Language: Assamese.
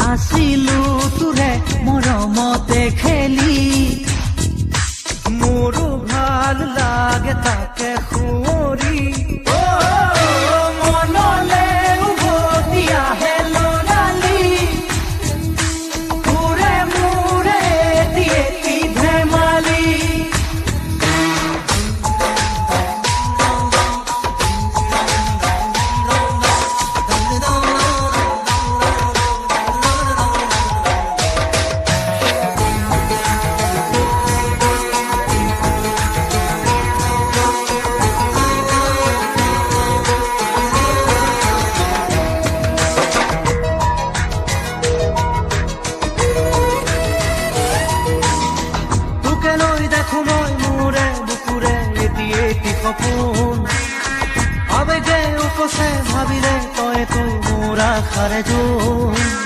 আছিলো তোৰে মৰমতে খেলি মোৰো ভাল লাগে তাকে সুঁৱৰি মনলে উভতি আহে ল'ৰালি তোৰে মোৰে এটি ধেমালি দেখো মই মোৰে বুকুৰে এটি সপোন আবেগে উপচে ভাবিলে তই তো মোৰ আশাৰে জোন